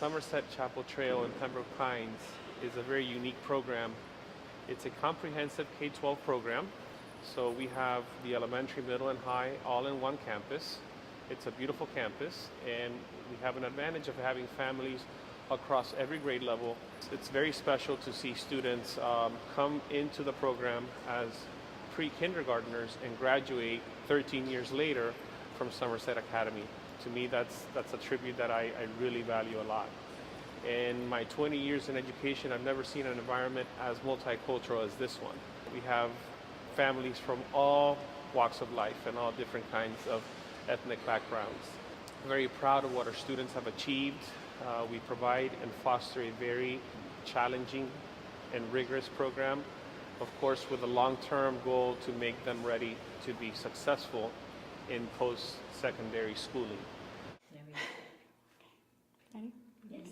Somerset Chapel Trail in Pembroke Pines is a very unique program. It's a comprehensive K-12 program. So we have the elementary, middle, and high all in one campus. It's a beautiful campus, and we have an advantage of having families across every grade level. It's very special to see students come into the program as pre-kindergartners and graduate 13 years later from Somerset Academy. To me, that's a tribute that I really value a lot. In my 20 years in education, I've never seen an environment as multicultural as this one. We have families from all walks of life and all different kinds of ethnic backgrounds. I'm very proud of what our students have achieved. We provide and foster a very challenging and rigorous program, of course with a long-term goal to make them ready to be successful in post-secondary schooling. Ready? Yes.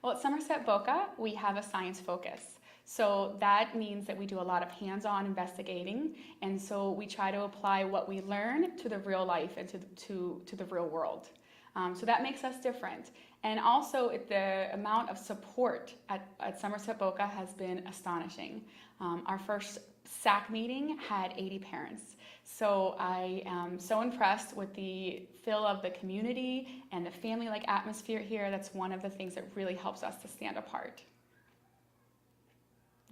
Well, at Somerset Boca, we have a science focus. So that means that we do a lot of hands-on investigating, and so we try to apply what we learn to the real life and to the real world. So that makes us different. And also the amount of support at Somerset Boca has been astonishing. Our first SAC meeting had 80 parents. So I am so impressed with the feel of the community and the family-like atmosphere here. That's one of the things that really helps us to stand apart.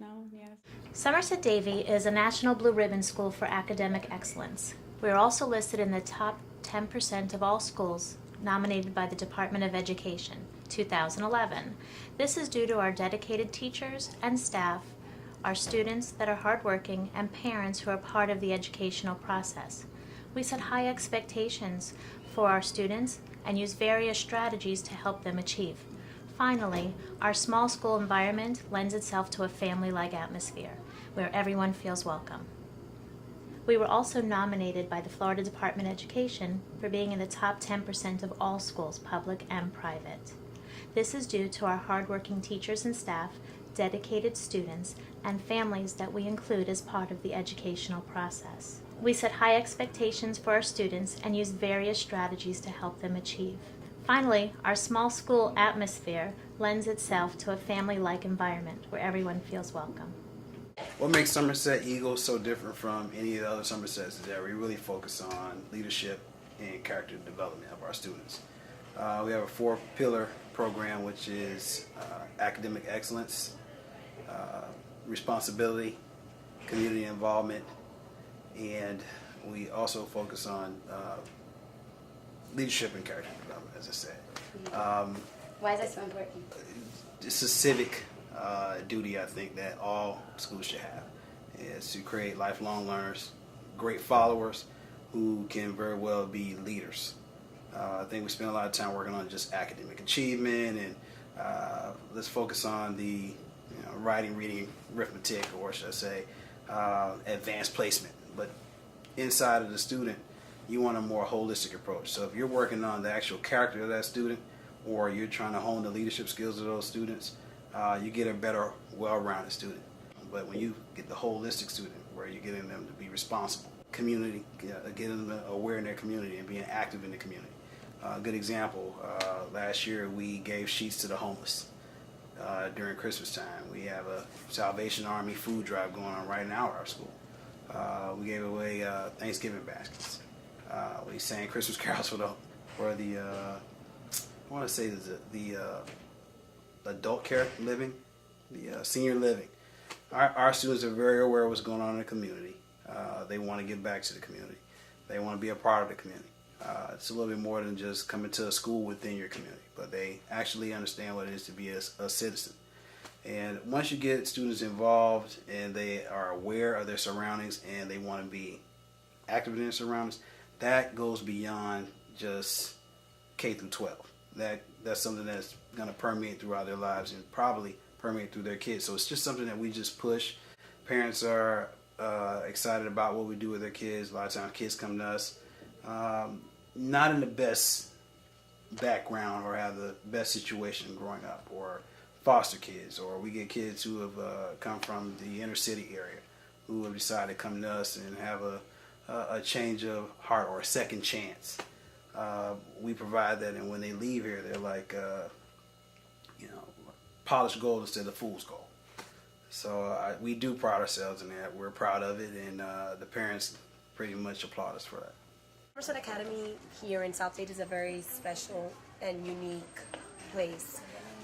No? Yes? Somerset Davie is a National Blue Ribbon School for academic excellence. We are also listed in the top 10% of all schools nominated by the Department of Education, 2011. This is due to our dedicated teachers and staff, our students that are hardworking, and parents who are part of the educational process. We set high expectations for our students and use various strategies to help them achieve. Finally, our small school environment lends itself to a family-like atmosphere where everyone feels welcome. We were also nominated by the Florida Department of Education for being in the top 10% of all schools, public and private. This is due to our hardworking teachers and staff, dedicated students, and families that we include as part of the educational process. We set high expectations for our students and use various strategies to help them achieve. Finally, our small school atmosphere lends itself to a family-like environment where everyone feels welcome. What makes Somerset Eagle so different from any of the other Somersets is that we really focus on leadership and character development of our students. We have a 4-pillar program, which is academic excellence, responsibility, community involvement, and we also focus on leadership and character development, as I said. Why is that so important? It's a civic duty, I think, that all schools should have, is to create lifelong learners, great followers who can very well be leaders. I think we spend a lot of time working on just academic achievement, and let's focus on the writing, reading, arithmetic, or should I say advanced placement. But inside of the student, you want a more holistic approach. So if you're working on the actual character of that student, or you're trying to hone the leadership skills of those students, you get a better, well-rounded student. But when you get the holistic student, where you're getting them to be responsible, community, getting them aware in their community and being active in the community. A good example, last year we gave sheets to the homeless during Christmas time. We have a Salvation Army food drive going on right now at our school. We gave away Thanksgiving baskets. We sang Christmas carols for the I want to say the adult care living, the senior living. Our students are very aware of what's going on in the community. They want to give back to the community. They want to be a part of the community. It's a little bit more than just coming to a school within your community, but they actually understand what it is to be a citizen. And once you get students involved and they are aware of their surroundings and they want to be active in their surroundings, that goes beyond just K through 12. That's something that's going to permeate throughout their lives and probably permeate through their kids. So it's just something that we just push. Parents are excited about what we do with their kids. A lot of times kids come to us not in the best background or have the best situation growing up, or foster kids, or we get kids who have come from the inner city area who have decided to come to us and have a change of heart or a second chance. We provide that, and when they leave here, they're like, polished gold instead of fool's gold. So we do pride ourselves in that. We're proud of it, and the parents pretty much applaud us for that. Somerset Academy here in South Dade is a very special and unique place.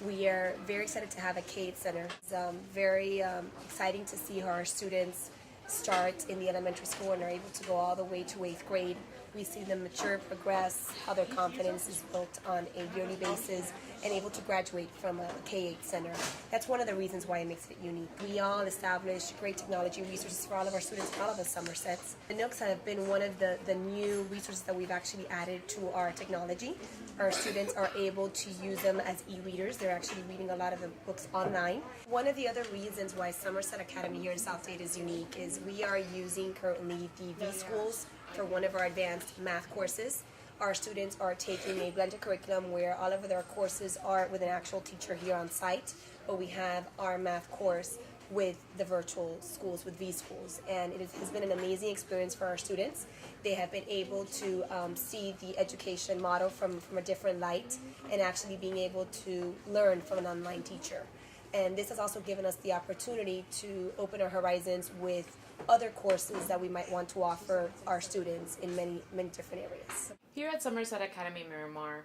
We are very excited to have a K-8 center. It's very exciting to see how our students start in the elementary school and are able to go all the way to 8th grade. We see them mature, progress, how their confidence is built on a yearly basis, and able to graduate from a K-8 center. That's one of the reasons why it makes it unique. We all establish great technology resources for all of our students in all of the Somersets. The Nooks have been one of the new resources that we've actually added to our technology. Our students are able to use them as e-readers. They're actually reading a lot of the books online. One of the other reasons why Somerset Academy here in South Dade is unique is we are using currently the V-Schools for one of our advanced math courses. Our students are taking a blended curriculum where all of their courses are with an actual teacher here on site, but we have our math course with the virtual schools, with V-Schools, and it has been an amazing experience for our students. They have been able to see the education model from a different light and actually being able to learn from an online teacher. And this has also given us the opportunity to open our horizons with other courses that we might want to offer our students in many different areas. Here at Somerset Academy Miramar,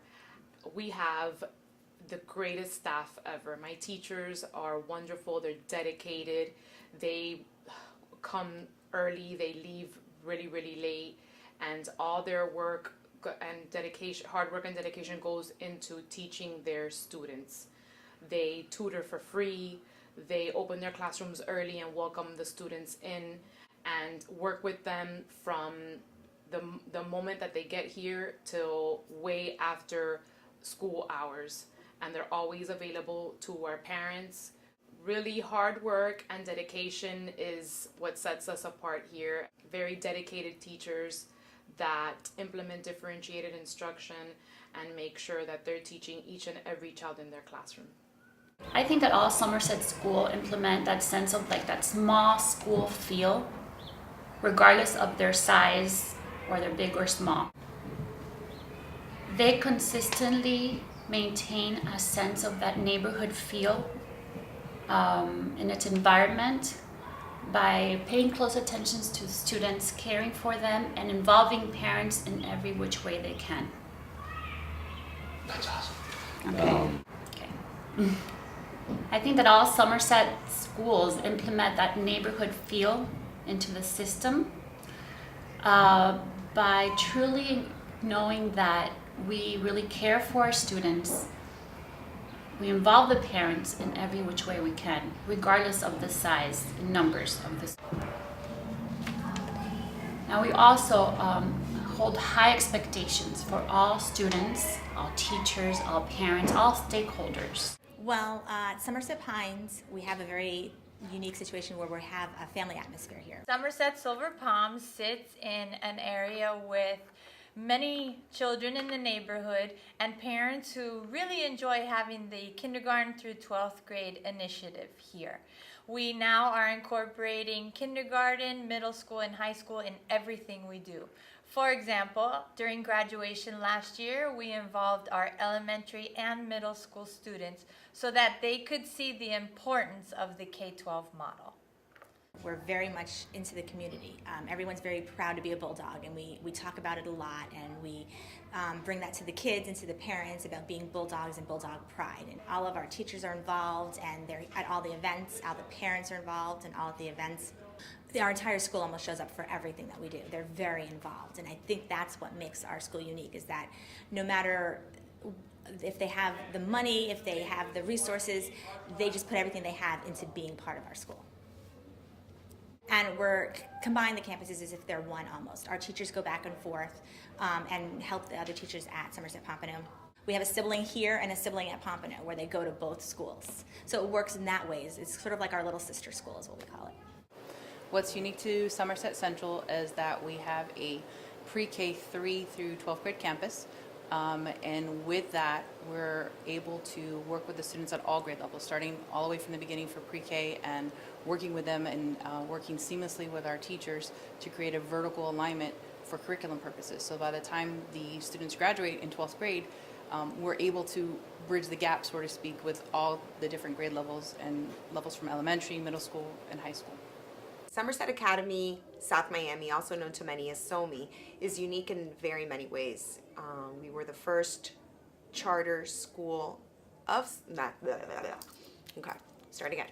we have the greatest staff ever. My teachers are wonderful, they're dedicated, they come early, they leave really late, and all their work and dedication, hard work and dedication goes into teaching their students. They tutor for free, they open their classrooms early and welcome the students in and work with them from the moment that they get here till way after school hours. And they're always available to our parents. Really hard work and dedication is what sets us apart here. Very dedicated teachers that implement differentiated instruction and make sure that they're teaching each and every child in their classroom. I think that all Somerset school implement that sense of like that small school feel, regardless of their size, whether big or small. They consistently maintain a sense of that neighborhood feel in its environment by paying close attention to students, caring for them, and involving parents in every which way they can. That's awesome. Okay. I think that all Somerset schools implement that neighborhood feel into the system by truly knowing that we really care for our students. We involve the parents in every which way we can, regardless of the size and numbers of the school. Now we also hold high expectations for all students, all teachers, all parents, all stakeholders. Well, at Somerset Pines, we have a very unique situation where we have a family atmosphere here. Somerset Silver Palm sits in an area with many children in the neighborhood and parents who really enjoy having the kindergarten through 12th grade initiative here. We now are incorporating kindergarten, middle school, and high school in everything we do. For example, during graduation last year, we involved our elementary and middle school students so that they could see the importance of the K-12 model. We're very much into the community. Everyone's very proud to be a Bulldog, and we talk about it a lot, and we bring that to the kids and to the parents about being Bulldogs and Bulldog pride. And all of our teachers are involved, and they're at all the events. All the parents are involved in all of the events. Our entire school almost shows up for everything that we do. They're very involved, and I think that's what makes our school unique, is that no matter if they have the money, if they have the resources, they just put everything they have into being part of our school. And we're combine the campuses as if they're one almost. Our teachers go back and forth and help the other teachers at Somerset Pompano. We have a sibling here and a sibling at Pompano where they go to both schools. So it works in that way. It's sort of like our little sister school is what we call it. What's unique to Somerset Central is that we have a pre-K 3 through 12th grade campus. And with that, we're able to work with the students at all grade levels, starting all the way from the beginning for pre-K and working with them and working seamlessly with our teachers to create a vertical alignment for curriculum purposes. So by the time the students graduate in 12th grade, we're able to bridge the gap, so to speak, with all the different grade levels and levels from elementary, middle school, and high school. Somerset Academy, South Miami, also known to many as SOMI, is unique in very many ways. We were the first charter school of, okay, start again.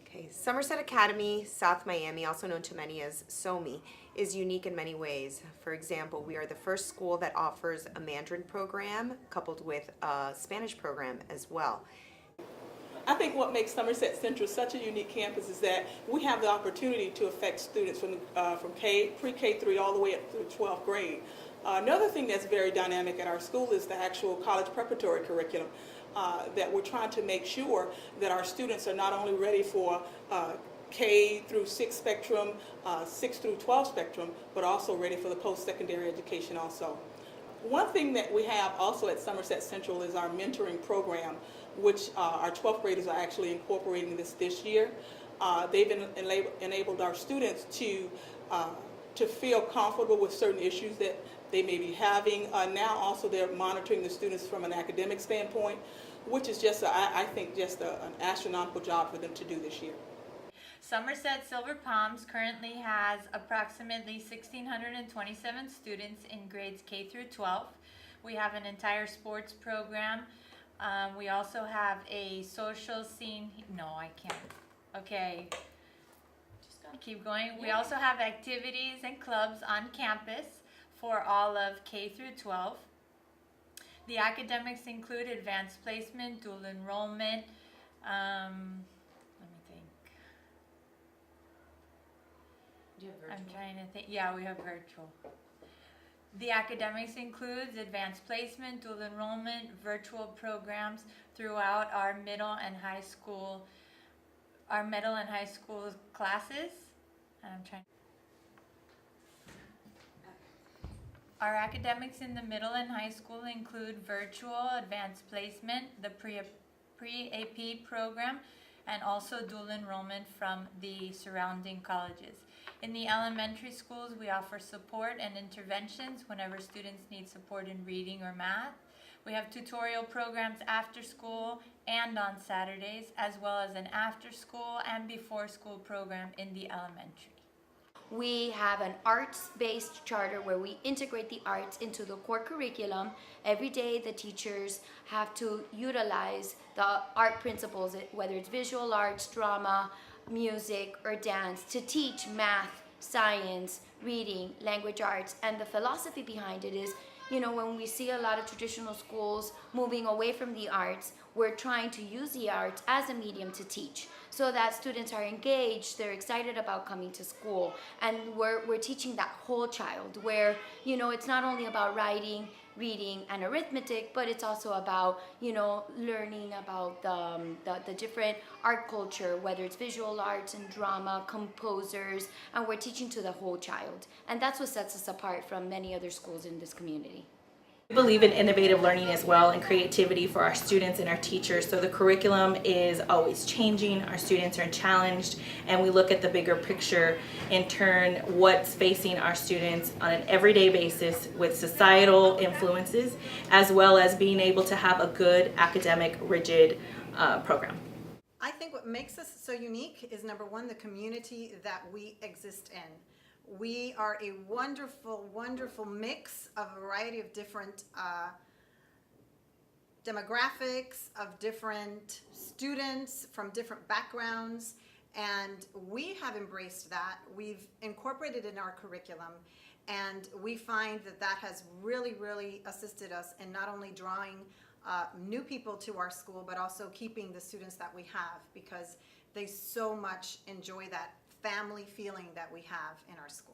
Okay, Somerset Academy, South Miami, also known to many as SOMI, is unique in many ways. For example, we are the first school that offers a Mandarin program coupled with a Spanish program as well. I think what makes Somerset Central such a unique campus is that we have the opportunity to affect students from pre-K3 all the way up through 12th grade. Another thing that's very dynamic at our school is the actual college preparatory curriculum, that we're trying to make sure that our students are not only ready for K through 6 spectrum, 6 through 12 spectrum, but also ready for the post-secondary education also. One thing that we have also at Somerset Central is our mentoring program, which our 12th graders are actually incorporating this year. They've enabled our students to feel comfortable with certain issues that they may be having. Now also they're monitoring the students from an academic standpoint, which is just, I think, just an astronomical job for them to do this year. Somerset Silver Palms currently has approximately 1,627 students in grades K through 12. We have an entire sports program. We also have a social scene. No, I can't. Okay. Just gonna keep going. We also have activities and clubs on campus for all of K through 12. The academics include advanced placement, dual enrollment. Let me think. Do you have virtual? I'm trying to think. Yeah, we have virtual. The academics includes advanced placement, dual enrollment, virtual programs throughout our middle and high school classes. Our academics in the middle and high school include virtual, advanced placement, the pre-AP program, and also dual enrollment from the surrounding colleges. In the elementary schools, we offer support and interventions whenever students need support in reading or math. We have tutorial programs after school and on Saturdays, as well as an after school and before school program in the elementary. We have an arts-based charter where we integrate the arts into the core curriculum. Every day the teachers have to utilize the art principles, whether it's visual arts, drama, music, or dance, to teach math, science, reading, language arts. And the philosophy behind it is, you know, when we see a lot of traditional schools moving away from the arts, we're trying to use the arts as a medium to teach, so that students are engaged, they're excited about coming to school, and we're teaching that whole child, where, you know, it's not only about writing, reading, and arithmetic, but it's also about, you know, learning about the different art culture, whether it's visual arts and drama, composers, and we're teaching to the whole child. And that's what sets us apart from many other schools in this community. We believe in innovative learning as well, and creativity for our students and our teachers. So the curriculum is always changing, our students are challenged, and we look at the bigger picture, in turn what's facing our students on an everyday basis with societal influences, as well as being able to have a good academic rigid program. I think what makes us so unique is, number one, the community that we exist in. We are a wonderful, wonderful mix of a variety of different demographics, of different students from different backgrounds, and we have embraced that. We've incorporated it in our curriculum, and we find that that has really, really assisted us in not only drawing new people to our school, but also keeping the students that we have, because they so much enjoy that family feeling that we have in our school.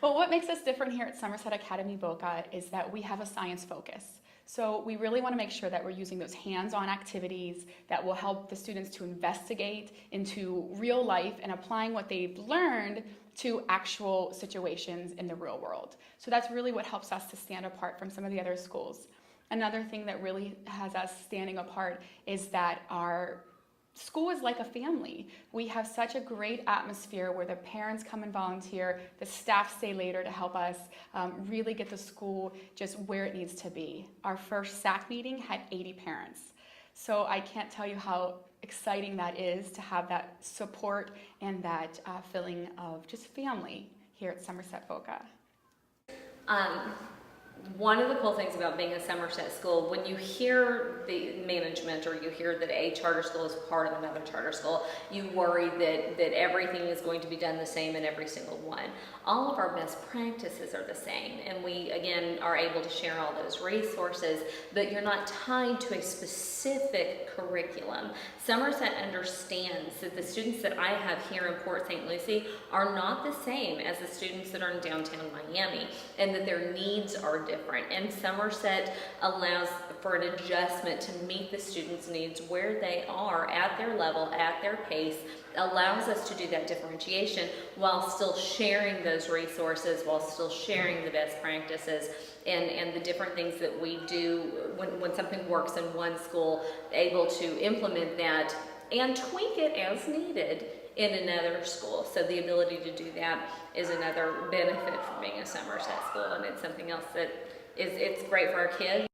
Well, what makes us different here at Somerset Academy Boca is that we have a science focus. So we really want to make sure that we're using those hands-on activities that will help the students to investigate into real life and applying what they've learned to actual situations in the real world. So that's really what helps us to stand apart from some of the other schools. Another thing that really has us standing apart is that our school is like a family. We have such a great atmosphere where the parents come and volunteer, the staff stay later to help us really get the school just where it needs to be. Our first SAC meeting had 80 parents. So I can't tell you how exciting that is to have that support and that feeling of just family here at Somerset Boca. One of the cool things about being a Somerset school, when you hear the management or you hear that a charter school is part of another charter school, you worry that everything is going to be done the same in every single one. All of our best practices are the same, and we, again, are able to share all those resources, but you're not tied to a specific curriculum. Somerset understands that the students that I have here in Port St. Lucie are not the same as the students that are in downtown Miami, and that their needs are different. And Somerset allows for an adjustment to meet the students' needs where they are at their level, at their pace, allows us to do that differentiation while still sharing those resources, while still sharing the best practices and the different things that we do when something works in one school, able to implement that and tweak it as needed in another school. So the ability to do that is another benefit from being a Somerset school, and it's something else that it's great for our kids.